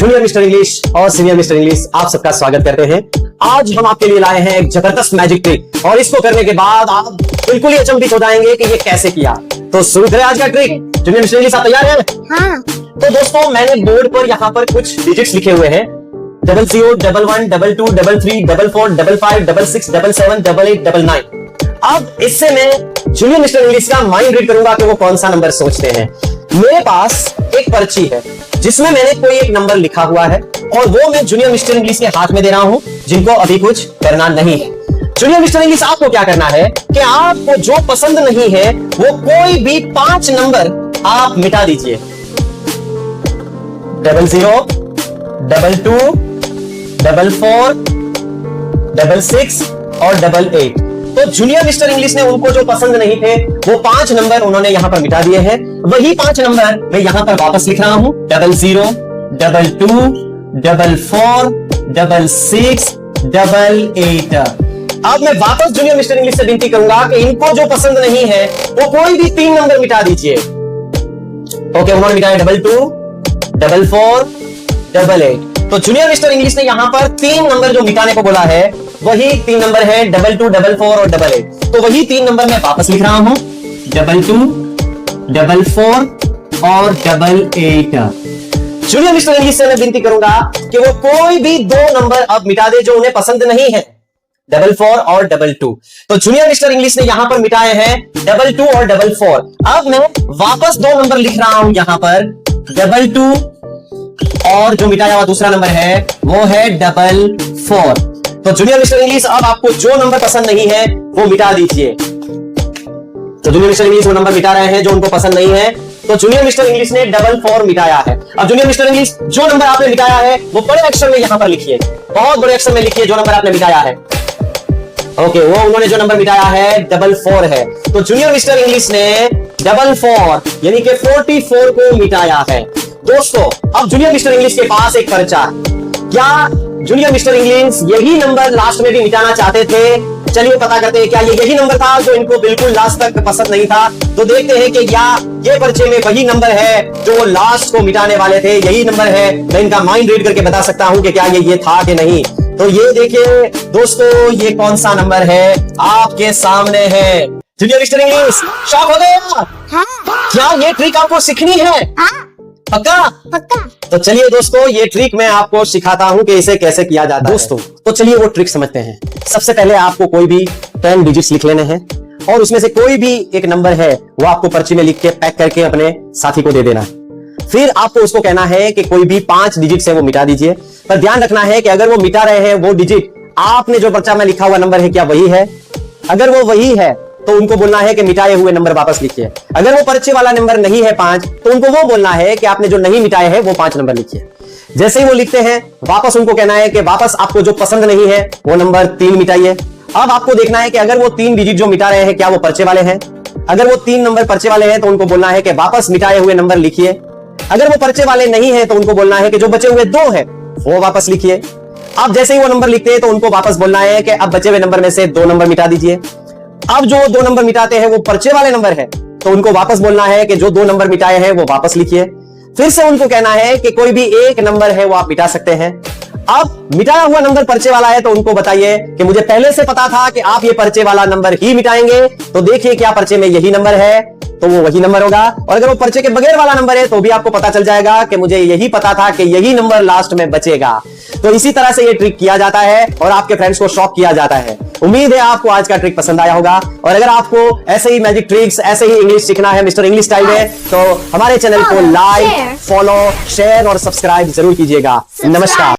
Junior mister English और senior mister English आप सबका स्वागत करते हैं। आज हम आपके लिए लाए हैं एक जबरदस्त मैजिक ट्रिक और इसको करने के बाद आप बिल्कुल ही अचंभित हो जाएंगे कि ये कैसे किया। तो शुरू करें आज का ट्रिक। जूनियर मिस्टर इंग्लिश आप तैयार हैं? हाँ। तो दोस्तों मैंने बोर्ड पर यहाँ पर कुछ डिजिट्स लिखे हुए हैं 00, 11, 22, 33, 44, 55, 66, 77, 88, 99। अब इससे मैं जूनियर मिस्टर इंग्लिश का माइंड रीड करूंगा कि वो कौन सा नंबर सोचते हैं। मेरे पास एक पर्ची है जिसमें मैंने कोई एक नंबर लिखा हुआ है और वो मैं जूनियर मिस्टर इंग्लिश के हाथ में दे रहा हूं जिनको अभी कुछ करना नहीं है। जूनियर मिस्टर इंग्लिश आपको क्या करना है कि आपको जो पसंद नहीं है वो कोई भी 5 नंबर आप मिटा दीजिए। 00, 22, 44, 66 और 88। तो जूनियर मिस्टर इंग्लिश ने उनको जो पसंद नहीं थे वो 5 नंबर उन्होंने यहां पर मिटा दिए हैं। वही 5 नंबर मैं यहां पर वापस लिख रहा हूं 00, 22, 44, 66, 88। अब मैं वापस जूनियर मिस्टर इंग्लिश से विनती करूंगा कि इनको जो पसंद नहीं है वो कोई भी 3 नंबर मिटा दीजिए। ओके, उन्होंने मिटाया 22, 44, 88। तो जूनियर मिस्टर इंग्लिश ने यहां पर 3 नंबर जो मिटाने को बोला है वही 3 नंबर है 22, 44 और 88। तो वही 3 नंबर मैं वापस लिख रहा हूं 22, 44 और 88। जूनियर मिस्टर इंग्लिश से मैं विनती करूंगा कि वो कोई भी 2 नंबर अब मिटा दे जो उन्हें पसंद नहीं है 44 और 22। तो जूनियर मिस्टर इंग्लिश ने यहां पर मिटाए हैं 22 और 44। अब मैं वापस 2 नंबर लिख रहा हूं यहां पर 22 और जो मिटाया हुआ दूसरा नंबर है वो है 44। तो जूनियर मिस्टर इंग्लिश अब आपको जो नंबर पसंद नहीं है वो मिटा दीजिए। तो जूनियर मिस्टर इंग्लिश वो नंबर मिटा रहे हैं जो उनको पसंद नहीं है। तो जूनियर मिस्टर इंग्लिश ने 44 मिटाया है। अब जूनियर मिस्टर इंग्लिश जो नंबर आपने मिटाया है वो बड़े अक्षर में यहां पर लिखिए, बहुत बड़े अक्षर में लिखिए जो नंबर आपने मिटाया है। ओके, वो उन्होंने जो नंबर मिटाया है 44 है। तो जूनियर मिस्टर इंग्लिश ने 44 यानी कि 44 को मिटाया है। दोस्तों अब जूनियर मिस्टर इंग्लिश के पास एक पर्चा है। क्या जूनियर मिस्टर इंग्लिश यही नंबर लास्ट में भी मिटाना चाहते थे? चलिए पता करते हैं क्या ये यही नंबर था जो इनको बिल्कुल लास्ट तक पसंद नहीं था। तो देखते हैं कि क्या ये पर्चे में वही नंबर है जो वो लास्ट को मिटाने वाले थे। यही नंबर है। मैं इनका माइंड रीड करके बता सकता हूं कि क्या ये था कि नहीं। तो ये देखिए दोस्तों, ये कौन सा नंबर है आपके सामने है। जूनियर मिस्टर इंग्लिश शॉक हो गए? हाँ। क्या ये ट्रिक आपको सीखनी है? हाँ। पक्का? पक्का। तो चलिए दोस्तों, ये ट्रिक मैं आपको सिखाता हूं कि इसे कैसे किया जाता है। दोस्तों तो चलिए वो ट्रिक समझते हैं। सबसे पहले आपको कोई भी 10 डिजिट्स लिख लेने हैं और उसमें से कोई भी एक नंबर है वो आपको पर्ची में लिख के पैक करके अपने साथी को दे देना है। फिर आपको उसको कहना है कि कोई भी 5 डिजिट से वो मिटा दीजिए। पर ध्यान रखना है कि अगर वो मिटा रहे हैं वो डिजिट आपने जो पर्चा में लिखा हुआ नंबर है क्या वही है। अगर वो वही है तो उनको बोलना है कि मिटाए हुए नंबर वापस लिखिए। अगर वो पर्चे वाला नंबर नहीं है 5 तो उनको वो बोलना है कि आपने जो नहीं मिटाए हैं वो 5 नंबर लिखिए। जैसे ही वो लिखते हैं वापस उनको कहना है कि वापस आपको जो पसंद नहीं है वो नंबर 3 मिटाइए। अब आपको देखना है कि अगर वो 3 डिजिट जो मिटा रहे हैं क्या वो पर्चे वाले हैं। अगर वो 3 नंबर पर्चे वाले हैं तो उनको बोलना है कि वापस मिटाए हुए नंबर लिखिए। अगर वो पर्चे वाले नहीं है तो उनको बोलना है कि जो बचे हुए 2 है वो वापस लिखिए। अब जैसे ही वो नंबर लिखते हैं तो उनको वापस बोलना है कि अब बचे हुए नंबर में से 2 नंबर मिटा दीजिए। अब जो 2 नंबर मिटाते हैं वो पर्चे वाले नंबर है तो उनको वापस बोलना है कि जो 2 नंबर मिटाए हैं वो वापस लिखिए। फिर से उनको कहना है कि कोई भी एक नंबर है वो आप मिटा सकते हैं। अब मिटाया हुआ नंबर पर्चे वाला है तो उनको बताइए कि मुझे पहले से पता था कि आप ये पर्चे वाला नंबर ही मिटाएंगे। तो देखिए क्या पर्चे में यही नंबर है तो वो वही नंबर होगा। और अगर वो पर्चे के बगैर वाला नंबर है तो भी आपको पता चल जाएगा कि मुझे यही पता था कि यही नंबर लास्ट में बचेगा। तो इसी तरह से ये ट्रिक किया जाता है और आपके फ्रेंड्स को शॉक किया जाता है। उम्मीद है आपको आज का ट्रिक पसंद आया होगा। और अगर आपको ऐसे ही मैजिक ट्रिक्स, ऐसे ही इंग्लिश सीखना है मिस्टर इंग्लिश स्टाइल में तो हमारे चैनल को लाइक, फॉलो, शेयर और सब्सक्राइब जरूर कीजिएगा। नमस्कार।